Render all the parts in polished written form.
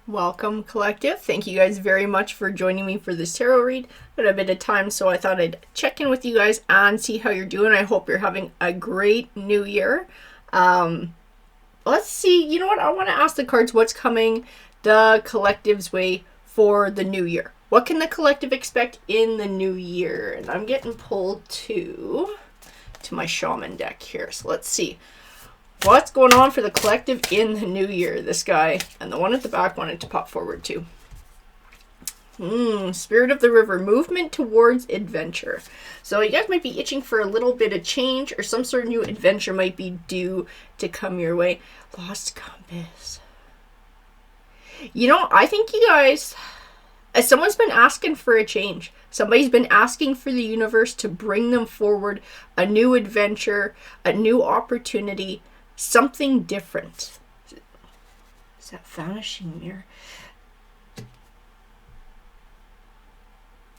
Welcome, collective. Thank you guys very much for joining me for this tarot read. I had a bit of time, so I thought I'd check in with you guys and see how you're doing. I hope you're having a great new year. Let's see. You know what? I want to ask the cards what's coming the collective's way for the new year. What can the collective expect in the new year? And I'm getting pulled to my shaman deck here. So let's see. What's going on for the collective in the new year? This guy and the one at the back wanted to pop forward too. Spirit of the river, movement towards adventure. So you guys might be itching for a little bit of change, or some sort of new adventure might be due to come your way. Lost compass. You know, I think you guys, as someone's been asking for a change. Somebody's been asking for the universe to bring them forward a new adventure, a new opportunity, something different. Is that vanishing mirror?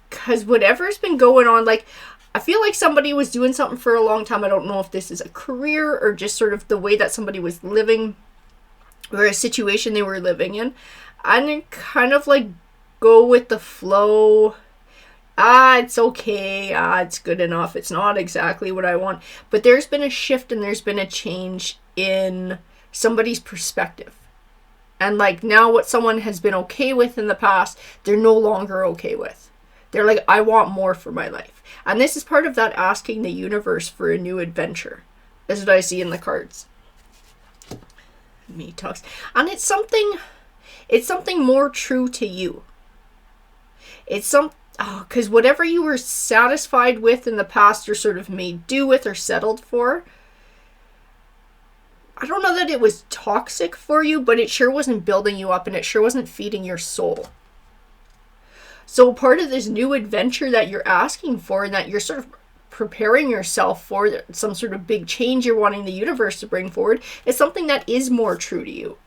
Because whatever's been going on, like, I feel like somebody was doing something for a long time. I don't know if this is a career or just sort of the way that somebody was living or a situation they were living in. And then kind of like go with the flow. It's okay. It's good enough. It's not exactly what I want. But there's been a shift and there's been a change in somebody's perspective. And like now what someone has been okay with in the past, they're no longer okay with. They're like, I want more for my life. And this is part of that asking the universe for a new adventure. That's what I see in the cards. Me talks. And it's something more true to you. It's because whatever you were satisfied with in the past, you're sort of made do with or settled for. I don't know that it was toxic for you, but it sure wasn't building you up and it sure wasn't feeding your soul. So part of this new adventure that you're asking for and that you're sort of preparing yourself for, some sort of big change you're wanting the universe to bring forward, is something that is more true to you.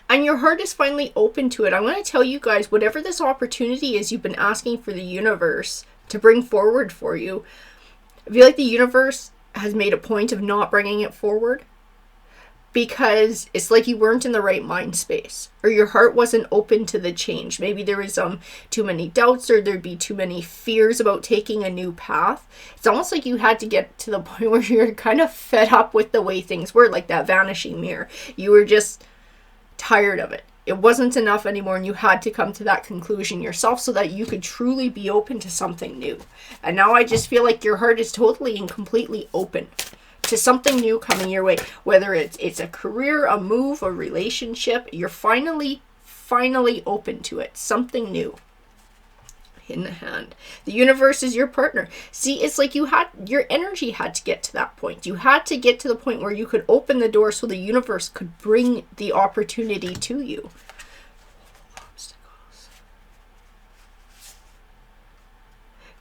And your heart is finally open to it. I'm going to tell you guys, whatever this opportunity is you've been asking for the universe to bring forward for you, I feel like the universe has made a point of not bringing it forward because it's like you weren't in the right mind space, or your heart wasn't open to the change. Maybe there was too many doubts, or there'd be too many fears about taking a new path. It's almost like you had to get to the point where you're kind of fed up with the way things were, like that vanishing mirror. You were just tired of it. It wasn't enough anymore, and you had to come to that conclusion yourself so that you could truly be open to something new. And now I just feel like your heart is totally and completely open to something new coming your way. Whether it's a career, a move, a relationship, you're finally open to it. Something new. In the hand. The universe is your partner. See, it's like your energy had to get to that point. You had to get to the point where you could open the door so the universe could bring the opportunity to you. Obstacles.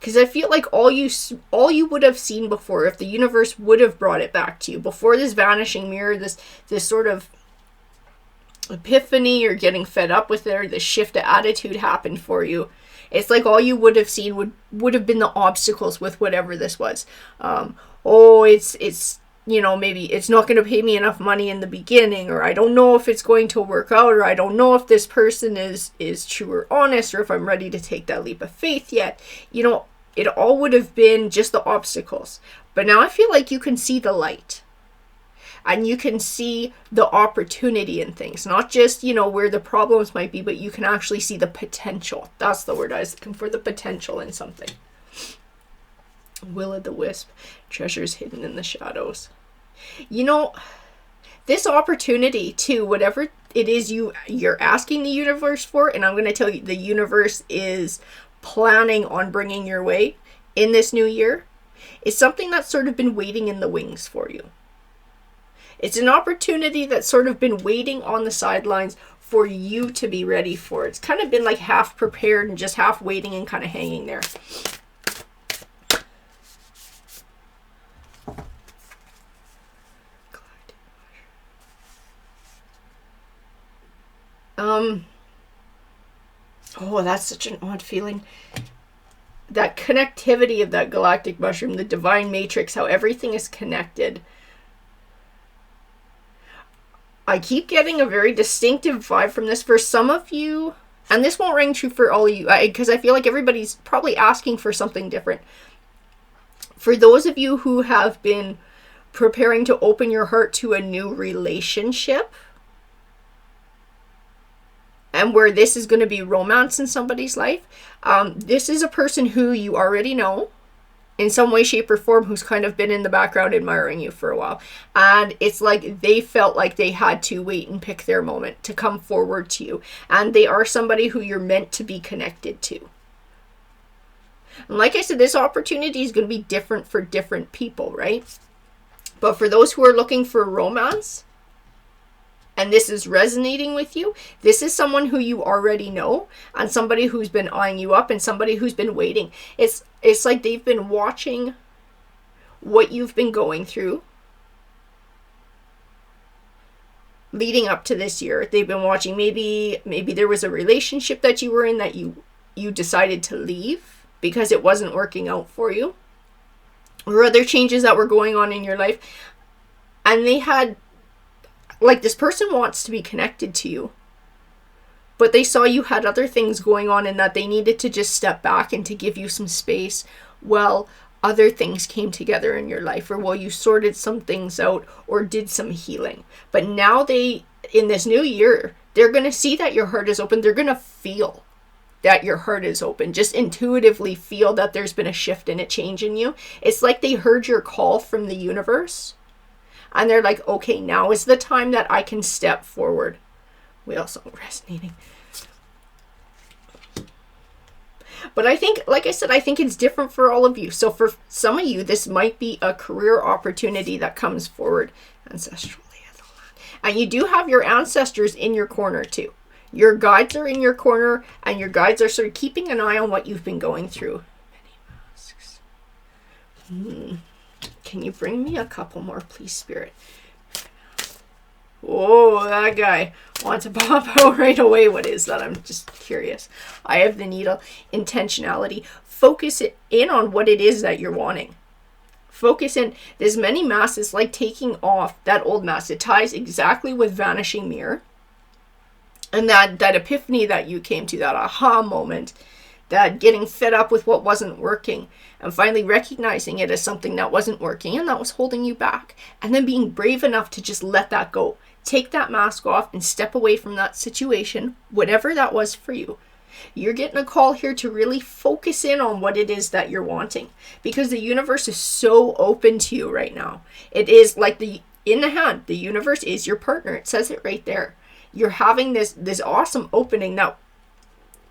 Because I feel like all you would have seen before, if the universe would have brought it back to you before this vanishing mirror, this sort of epiphany or getting fed up with it, or this shift of attitude happened for you. It's like all you would have seen would have been the obstacles with whatever this was. It's maybe it's not going to pay me enough money in the beginning, or I don't know if it's going to work out, or I don't know if this person is true or honest, or if I'm ready to take that leap of faith yet. It all would have been just the obstacles. But now I feel like you can see the light. And you can see the opportunity in things, not just, where the problems might be, but you can actually see the potential. That's the word I was looking for, the potential in something. Will-o'-the-wisp, treasures hidden in the shadows. This opportunity too, whatever it is you're asking the universe for, and I'm going to tell you, the universe is planning on bringing your way in this new year, is something that's sort of been waiting in the wings for you. It's an opportunity that's sort of been waiting on the sidelines for you to be ready for. It's kind of been like half prepared and just half waiting and kind of hanging there. That's such an odd feeling. That connectivity of that galactic mushroom, the divine matrix, how everything is connected. I keep getting a very distinctive vibe from this. For some of you, and this won't ring true for all of you, because I feel like everybody's probably asking for something different. For those of you who have been preparing to open your heart to a new relationship, and where this is going to be romance in somebody's life, this is a person who you already know in some way, shape, or form, who's kind of been in the background admiring you for a while. And it's like they felt like they had to wait and pick their moment to come forward to you. And they are somebody who you're meant to be connected to. And like I said, this opportunity is going to be different for different people, right? But for those who are looking for romance, and this is resonating with you, this is someone who you already know, and somebody who's been eyeing you up, and somebody who's been waiting. It's like they've been watching what you've been going through leading up to this year. They've been watching, maybe there was a relationship that you were in that you decided to leave because it wasn't working out for you, or other changes that were going on in your life, and they had, like, this person wants to be connected to you, but they saw you had other things going on and that they needed to just step back and to give you some space while other things came together in your life, or while you sorted some things out or did some healing. But now in this new year, they're going to see that your heart is open. They're going to feel that your heart is open, just intuitively feel that there's been a shift and a change in you. It's like they heard your call from the universe. And they're like, okay, now is the time that I can step forward. We also resonating. But I think, like I said, I think it's different for all of you. So for some of you, this might be a career opportunity that comes forward. Ancestral lay of the land. And you do have your ancestors in your corner too. Your guides are in your corner, and your guides are sort of keeping an eye on what you've been going through. Many masks. Can you bring me a couple more, please, Spirit? Oh, that guy wants to pop out right away. What is that? I'm just curious. I have the needle. Intentionality. Focus in on what it is that you're wanting. Focus in. There's many masks, like taking off that old mask. It ties exactly with Vanishing Mirror. And that epiphany that you came to, that aha moment, that getting fed up with what wasn't working, and finally recognizing it as something that wasn't working and that was holding you back, and then being brave enough to just let that go. Take that mask off and step away from that situation, whatever that was for you. You're getting a call here to really focus in on what it is that you're wanting, because the universe is so open to you right now. It is like in the hand, the universe is your partner. It says it right there. You're having this awesome opening that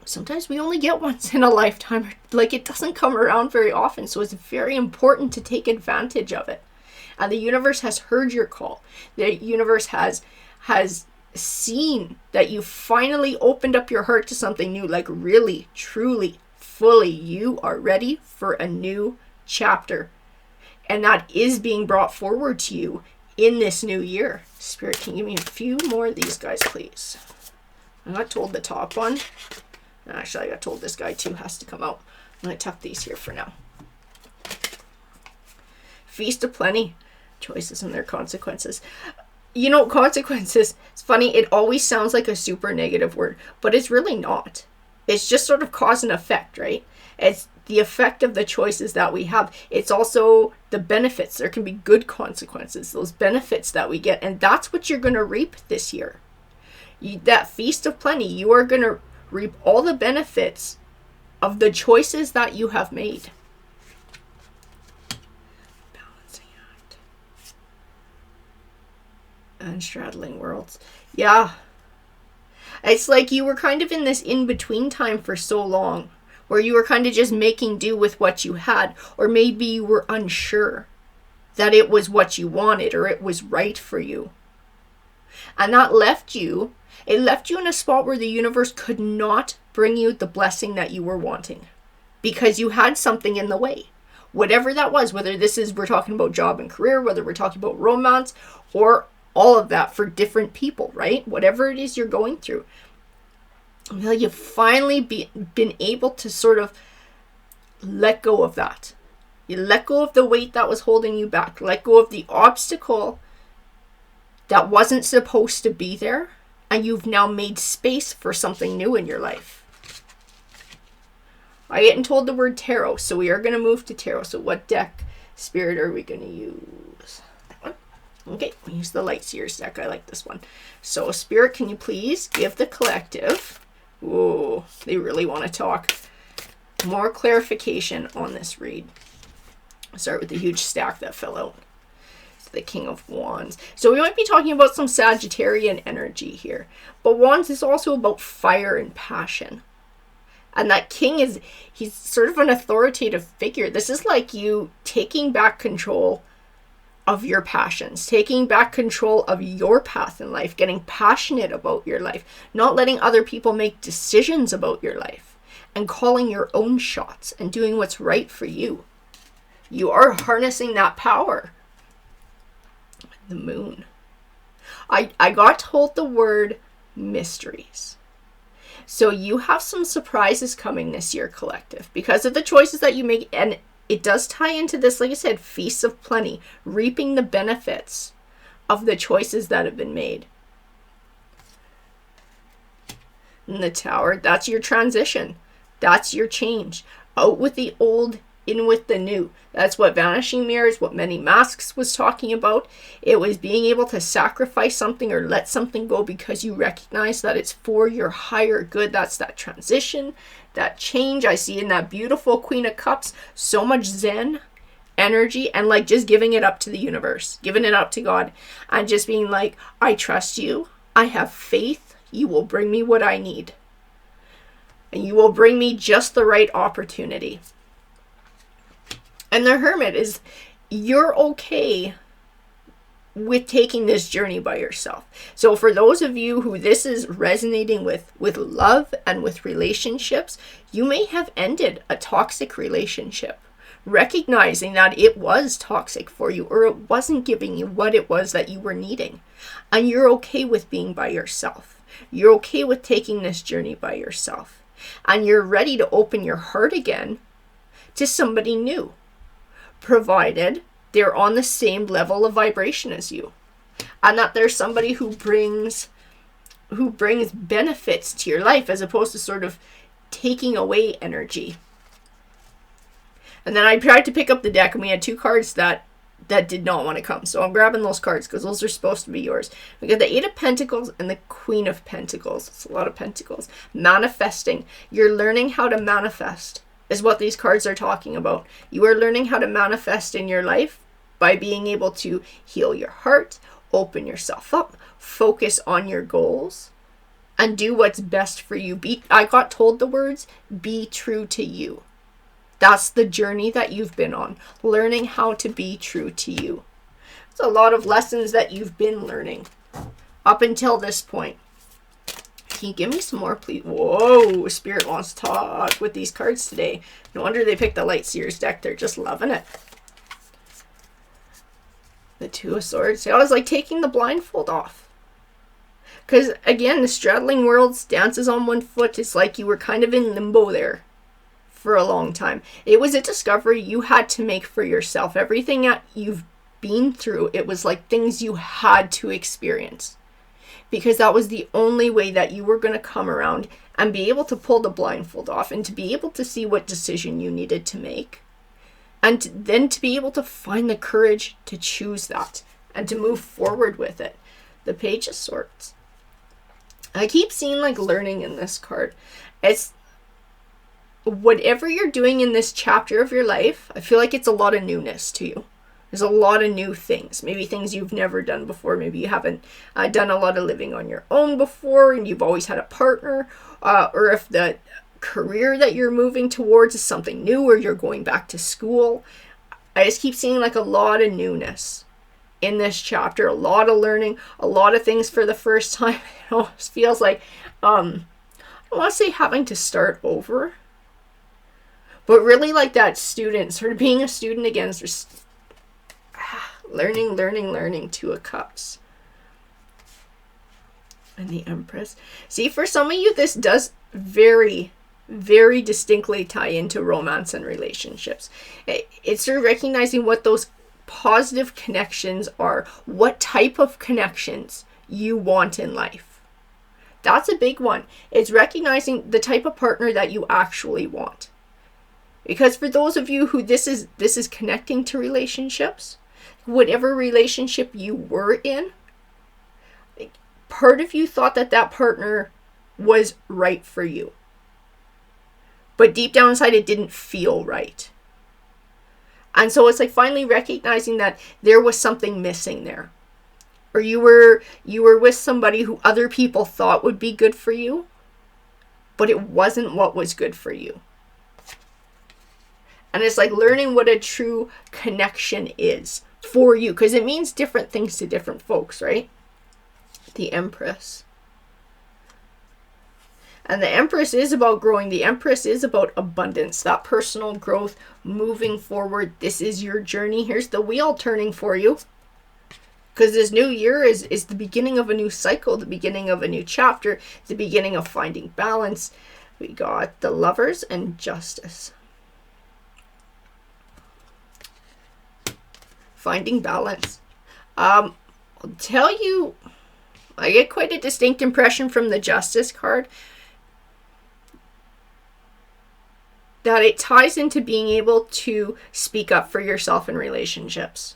sometimes we only get once in a lifetime. Like, it doesn't come around very often. So it's very important to take advantage of it. And the universe has heard your call. The universe has seen that you finally opened up your heart to something new. Like, really, truly, fully, you are ready for a new chapter. And that is being brought forward to you in this new year. Spirit, can you give me a few more of these guys, please? I got told the top one. Actually, I got told this guy too has to come out. I'm going to tuck these here for now. Feast of Plenty. Choices and their consequences. You know, consequences, it's funny, it always sounds like a super negative word, but it's really not. It's just sort of cause and effect, right? It's the effect of the choices that we have. It's also the benefits. There can be good consequences, those benefits that we get, and that's what you're going to reap this year. That Feast of Plenty, you are going to reap all the benefits of the choices that you have made. Balancing act. And straddling worlds. Yeah. It's like you were kind of in this in-between time for so long, where you were kind of just making do with what you had, or maybe you were unsure that it was what you wanted or it was right for you. And that left you in a spot where the universe could not bring you the blessing that you were wanting, because you had something in the way. Whatever that was, whether we're talking about job and career, whether we're talking about romance, or all of that for different people, right? Whatever it is you're going through. Well, you've finally been able to sort of let go of that. You let go of the weight that was holding you back. Let go of the obstacle that wasn't supposed to be there, and you've now made space for something new in your life. I hadn't told the word tarot, so we are going to move to tarot. So what deck, Spirit, are we going to use? That one? Okay, we use the Light Seers deck. I like this one. So Spirit, can you please give the collective, whoa, they really want to talk, more clarification on this read. I'll start with the huge stack that fell out. It's the King of Wands. So we might be talking about some Sagittarian energy here. But Wands is also about fire and passion. And that king he's sort of an authoritative figure. This is like you taking back control of your passions, taking back control of your path in life, getting passionate about your life, not letting other people make decisions about your life, and calling your own shots and doing what's right for you. You are harnessing that power. The Moon. I got told the word mysteries. So you have some surprises coming this year, collective, because of the choices that you make. And it does tie into this, like I said, feasts of plenty, reaping the benefits of the choices that have been made. And the Tower, that's your transition. That's your change. Out with the old, in with the new. That's what Vanishing Mirrors, what Many Masks was talking about. It was being able to sacrifice something or let something go because you recognize that it's for your higher good. That's that transition, that change. I see in that beautiful Queen of Cups so much Zen energy and like just giving it up to the universe, giving it up to God, and just being like, I trust you. I have faith. You will bring me what I need. And you will bring me just the right opportunity. And the Hermit is, you're okay with taking this journey by yourself. So for those of you who this is resonating with love and with relationships, you may have ended a toxic relationship, recognizing that it was toxic for you or it wasn't giving you what it was that you were needing. And you're okay with being by yourself. You're okay with taking this journey by yourself. And you're ready to open your heart again to somebody new, provided they're on the same level of vibration as you, and that there's somebody who brings benefits to your life as opposed to sort of taking away energy. And then I tried to pick up the deck and we had two cards that did not want to come, so I'm grabbing those cards because those are supposed to be yours. We got the Eight of Pentacles and the Queen of Pentacles. It's a lot of pentacles. Manifesting. You're learning how to manifest is what these cards are talking about. You are learning how to manifest in your life by being able to heal your heart, open yourself up, focus on your goals, and do what's best for you. I got told the words, be true to you. That's the journey that you've been on, learning how to be true to you. It's a lot of lessons that you've been learning up until this point. Can you give me some more, please? Whoa, Spirit wants to talk with these cards today. No wonder they picked the Light Seers deck. They're just loving it. The Two of Swords. I was like taking the blindfold off. Because, again, the straddling worlds, dances on one foot. It's like you were kind of in limbo there for a long time. It was a discovery you had to make for yourself. Everything that you've been through, it was like things you had to experience. Because that was the only way that you were going to come around and be able to pull the blindfold off and to be able to see what decision you needed to make. And then to be able to find the courage to choose that and to move forward with it. The Page of Swords. I keep seeing like learning in this card. It's whatever you're doing in this chapter of your life, I feel like it's a lot of newness to you. There's a lot of new things, maybe things you've never done before. Maybe you haven't done a lot of living on your own before and you've always had a partner, or if the career that you're moving towards is something new or you're going back to school. I just keep seeing like a lot of newness in this chapter, a lot of learning, a lot of things for the first time. It almost feels like, I don't want to say having to start over, but really like that student, sort of being a student again, just learning. Two of Cups. And the Empress. See, for some of you, this does very, very distinctly tie into romance and relationships. It's sort of recognizing what those positive connections are, what type of connections you want in life. That's a big one. It's recognizing the type of partner that you actually want. Because for those of you who this is connecting to relationships, whatever relationship you were in, part of you thought that that partner was right for you. But deep down inside, it didn't feel right. And so it's like finally recognizing that there was something missing there. Or you were with somebody who other people thought would be good for you, but it wasn't what was good for you. And it's like learning what a true connection is for you, because it means different things to different folks, right? The Empress. And the Empress is about growing. The Empress is about abundance, that personal growth, moving forward. This is your journey. Here's the wheel turning for you. Because this new year is the beginning of a new cycle, the beginning of a new chapter, the beginning of finding balance. We got the Lovers and Justice. Finding balance. I'll tell you, I get quite a distinct impression from the Justice card that it ties into being able to speak up for yourself in relationships.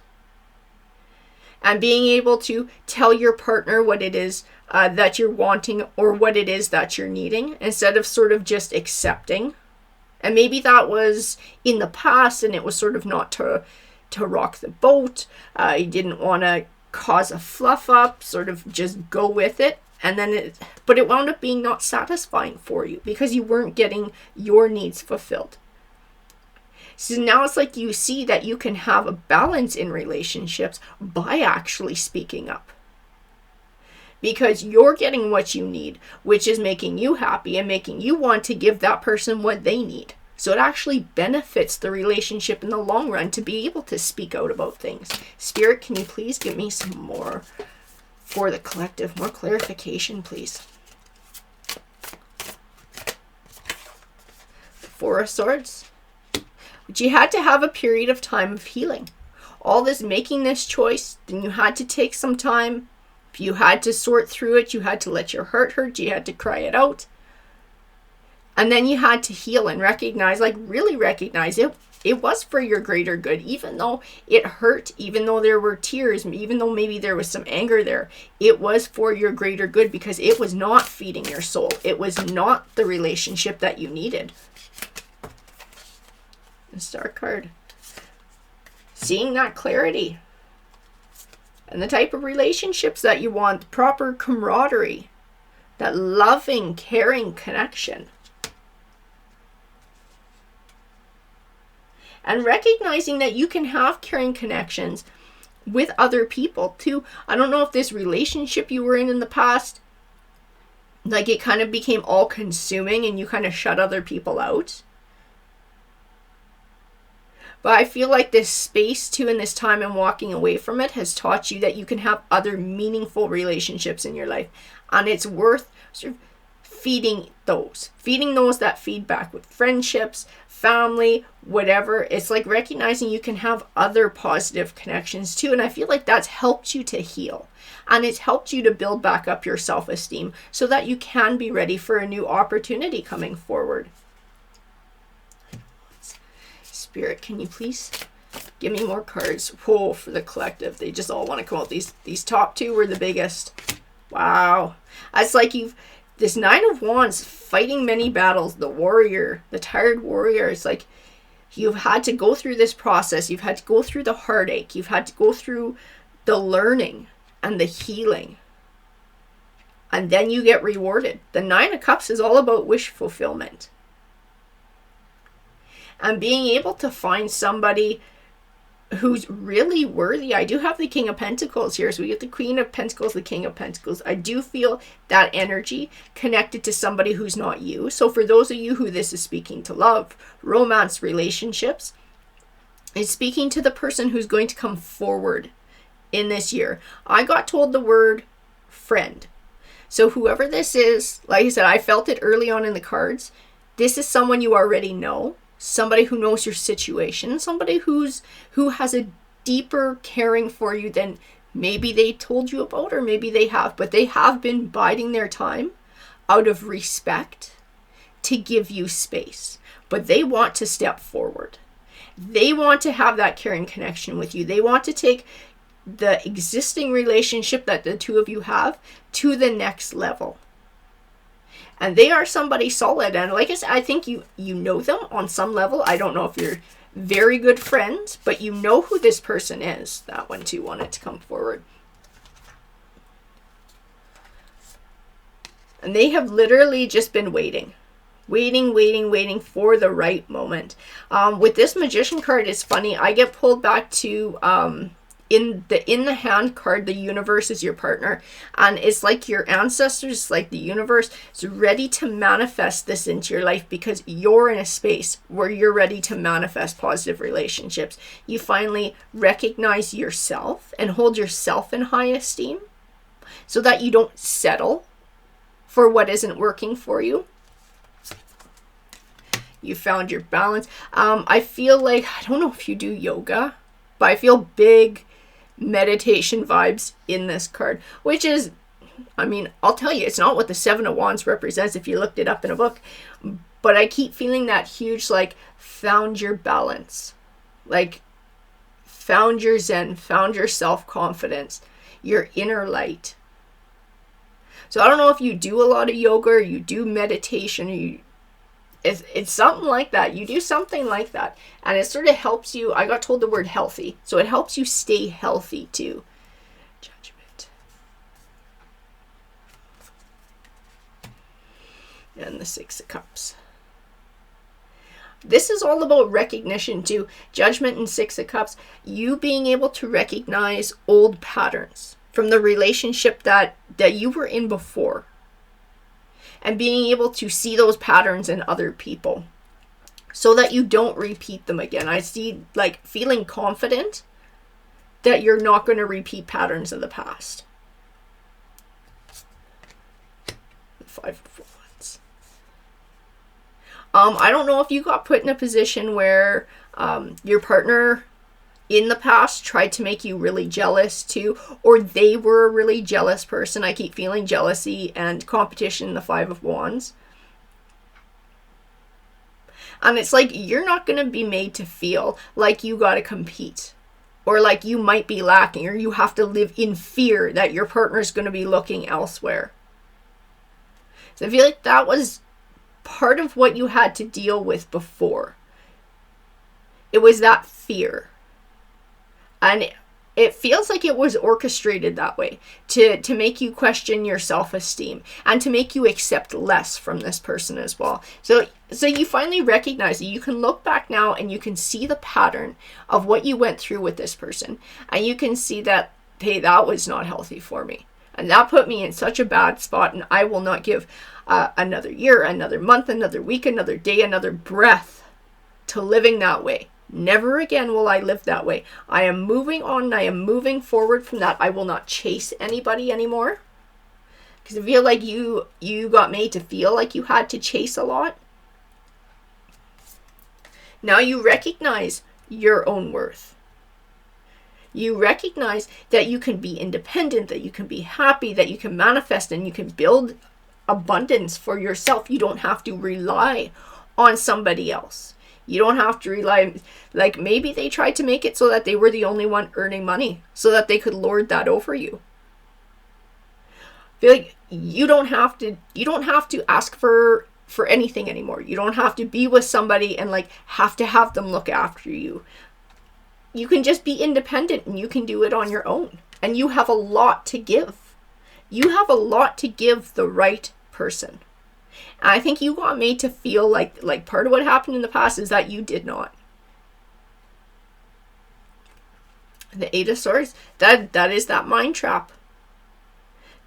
And being able to tell your partner what it is that you're wanting or what it is that you're needing, instead of sort of just accepting. And maybe that was in the past and it was sort of not to rock the boat. You didn't want to cause a fluff up, sort of just go with it. And then but it wound up being not satisfying for you because you weren't getting your needs fulfilled. So now it's like you see that you can have a balance in relationships by actually speaking up. Because you're getting what you need, which is making you happy and making you want to give that person what they need. So it actually benefits the relationship in the long run to be able to speak out about things. Spirit, can you please give me some more for the collective? More clarification, please. Four of Swords. But you had to have a period of time of healing. All this making this choice, then you had to take some time. You had to sort through it. You had to let your heart hurt. You had to cry it out. And then you had to heal and recognize, like really recognize it. It was for your greater good, even though it hurt, even though there were tears, even though maybe there was some anger there. It was for your greater good because it was not feeding your soul. It was not the relationship that you needed. The Star card. Seeing that clarity. And the type of relationships that you want. Proper camaraderie. That loving, caring connection. And recognizing that you can have caring connections with other people too. I don't know if this relationship you were in the past, like it kind of became all consuming and you kind of shut other people out. But I feel like this space too and this time and walking away from it has taught you that you can have other meaningful relationships in your life. And it's worth sort of feeding those that feedback with friendships, family, whatever. It's like recognizing you can have other positive connections too. And I feel like that's helped you to heal. And it's helped you to build back up your self-esteem so that you can be ready for a new opportunity coming forward. Spirit, can you please give me more cards? Whoa, for the collective. They just all want to come out. These top two were the biggest. Wow. It's like this Nine of Wands, fighting many battles, the warrior, the tired warrior. It's like you've had to go through this process. You've had to go through the heartache. You've had to go through the learning and the healing. And then you get rewarded. The Nine of Cups is all about wish fulfillment. And being able to find somebody who's really worthy. I do have the King of Pentacles here. So we get the Queen of Pentacles, the King of Pentacles. I do feel that energy connected to somebody who's not you. So for those of you who this is speaking to, love, romance, relationships, it's speaking to the person who's going to come forward in this year. I got told the word friend. So whoever this is, like I said, I felt it early on in the cards. This is someone you already know. Somebody who knows your situation, somebody who has a deeper caring for you than maybe they told you about, or maybe they have, but they have been biding their time out of respect to give you space. But they want to step forward. They want to have that caring connection with you. They want to take the existing relationship that the two of you have to the next level. And they are somebody solid. And like I said, I think you know them on some level. I don't know if you're very good friends, but you know who this person is. That one too wanted to come forward. And they have literally just been waiting for the right moment. With this Magician card, it's funny. I get pulled back to in the hand card, the universe is your partner, and it's like your ancestors, like the universe is ready to manifest this into your life, because you're in a space where you're ready to manifest positive relationships. You finally recognize yourself and hold yourself in high esteem so that you don't settle for what isn't working for you. You found your balance. I feel like, I don't know if you do yoga, but I feel big meditation vibes in this card, which is, I mean, I'll tell you, it's not what the Seven of Wands represents if you looked it up in a book, but I keep feeling that huge, like, found your balance, like, found your zen, found your self-confidence, your inner light. So I don't know if you do a lot of yoga, or you do meditation, or it's something like that. You do something like that, and it sort of helps you. I got told the word healthy, so it helps you stay healthy too. Judgment. And the Six of Cups. This is all about recognition too. Judgment and Six of Cups. You being able to recognize old patterns from the relationship that you were in before, and being able to see those patterns in other people so that you don't repeat them again. I see, like, feeling confident that you're not going to repeat patterns of the past. The Five of Wands. I don't know if you got put in a position where your partner in the past tried to make you really jealous too, or they were a really jealous person. I keep feeling jealousy and competition in the Five of Wands. And it's like, you're not going to be made to feel like you got to compete, or like you might be lacking, or you have to live in fear that your partner's going to be looking elsewhere. So I feel like that was part of what you had to deal with before. It was that fear. And it feels like it was orchestrated that way to make you question your self-esteem and to make you accept less from this person as well. So you finally recognize that you can look back now and you can see the pattern of what you went through with this person. And you can see that, hey, that was not healthy for me. And that put me in such a bad spot, and I will not give another year, another month, another week, another day, another breath to living that way. Never again will I live that way. I am moving on, and I am moving forward from that. I will not chase anybody anymore. Because I feel like you got made to feel like you had to chase a lot. Now you recognize your own worth. You recognize that you can be independent, that you can be happy, that you can manifest, and you can build abundance for yourself. You don't have to rely on somebody else. You don't have to rely, like maybe they tried to make it so that they were the only one earning money, so that they could lord that over you. I feel like you don't have to ask for anything anymore. You don't have to be with somebody and like have to have them look after you. You can just be independent, and you can do it on your own. And you have a lot to give. You have a lot to give the right person. And I think you got made to feel like part of what happened in the past is that you did not. The Eight of Swords, that is that mind trap.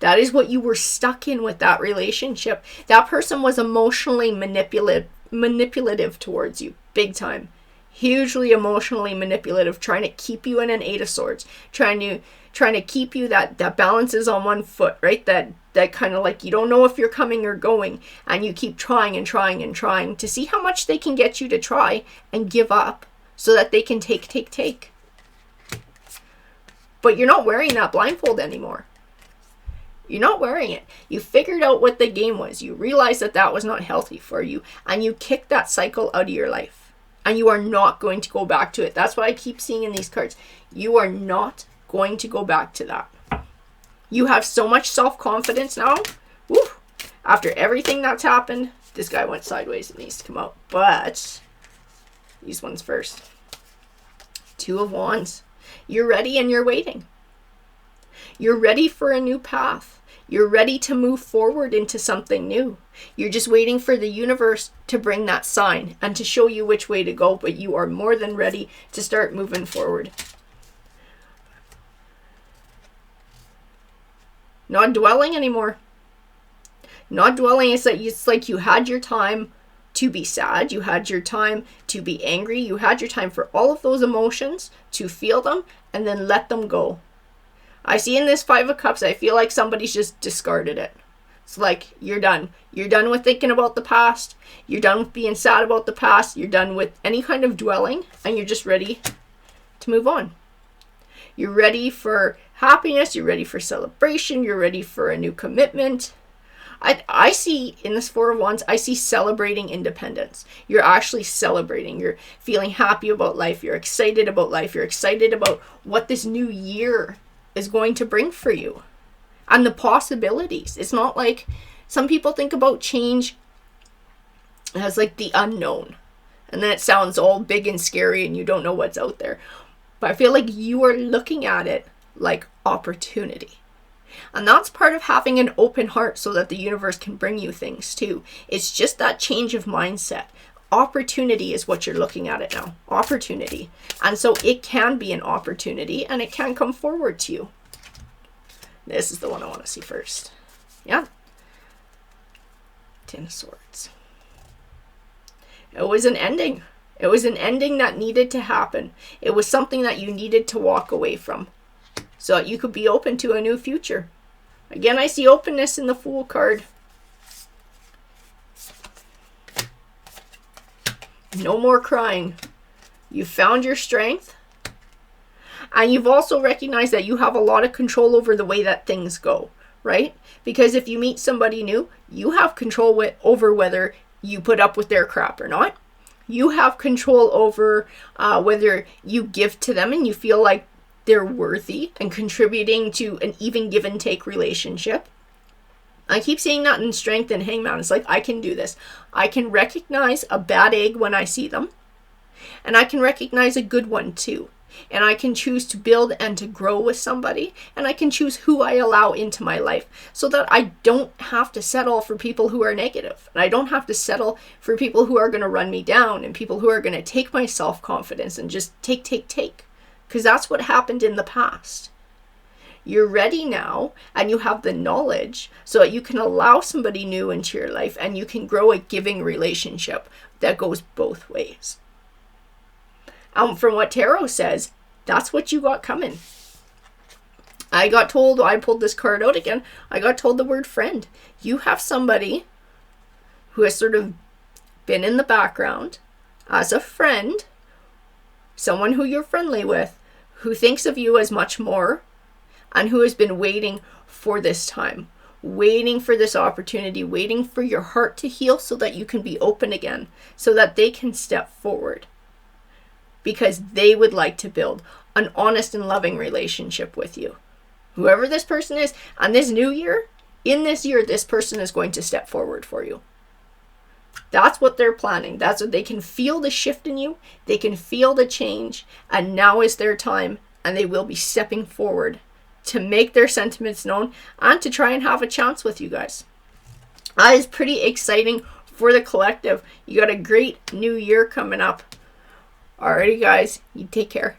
That is what you were stuck in with that relationship. That person was emotionally manipulative towards you, big time. Hugely emotionally manipulative, trying to keep you in an Eight of Swords, trying to keep you that balance is on one foot, right? That kind of like you don't know if you're coming or going, and you keep trying and trying and trying to see how much they can get you to try and give up so that they can take. But you're not wearing that blindfold anymore. You're not wearing it. You figured out what the game was. You realized that that was not healthy for you. And you kicked that cycle out of your life. And you are not going to go back to it. That's what I keep seeing in these cards. You are not going to go back to that. You have so much self-confidence now. Woo! After everything that's happened, this guy went sideways. It needs to come out. But these ones first. Two of Wands. You're ready and you're waiting. You're ready for a new path. You're ready to move forward into something new. You're just waiting for the universe to bring that sign and to show you which way to go, but you are more than ready to start moving forward. Not dwelling anymore. Not dwelling is that it's like you had your time to be sad. You had your time to be angry. You had your time for all of those emotions, to feel them and then let them go. I see in this Five of Cups, I feel like somebody's just discarded it. It's like, you're done. You're done with thinking about the past. You're done with being sad about the past. You're done with any kind of dwelling, and you're just ready to move on. You're ready for happiness. You're ready for celebration. You're ready for a new commitment. I see in this Four of Wands, I see celebrating independence. You're actually celebrating. You're feeling happy about life. You're excited about life. You're excited about what this new year is going to bring for you and the possibilities. It's not like some people think about change as like the unknown, and then it sounds all big and scary and you don't know what's out there. But I feel like you are looking at it like opportunity. And that's part of having an open heart so that the universe can bring you things too. It's just that change of mindset. Opportunity is what you're looking at it now. Opportunity. And so it can be an opportunity and it can come forward to you. This is the one I want to see first. Yeah. Ten of Swords. It was an ending. It was an ending that needed to happen. It was something that you needed to walk away from so that you could be open to a new future. Again, I see openness in the Fool card. No more crying. You found your strength. And you've also recognized that you have a lot of control over the way that things go, right? Because if you meet somebody new, you have control over whether you put up with their crap or not. You have control over whether you give to them and you feel like they're worthy and contributing to an even give and take relationship. I keep seeing that in Strength and Hangman. It's like, I can do this. I can recognize a bad egg when I see them. And I can recognize a good one too. And I can choose to build and to grow with somebody. And I can choose who I allow into my life so that I don't have to settle for people who are negative. And I don't have to settle for people who are going to run me down and people who are going to take my self-confidence and just take. Because that's what happened in the past. You're ready now and you have the knowledge so that you can allow somebody new into your life and you can grow a giving relationship that goes both ways. From what Tarot says, that's what you got coming. I got told, I pulled this card out again, I got told the word friend. You have somebody who has sort of been in the background as a friend, someone who you're friendly with, who thinks of you as much more, and who has been waiting for this time, waiting for this opportunity, waiting for your heart to heal so that you can be open again, so that they can step forward. Because they would like to build an honest and loving relationship with you. Whoever this person is, and this new year, in this year, this person is going to step forward for you. That's what they're planning. That's what they can feel the shift in you. They can feel the change. And now is their time. And they will be stepping forward to make their sentiments known and to try and have a chance with you guys. That is pretty exciting for the collective. You got a great new year coming up. Alrighty guys, you take care.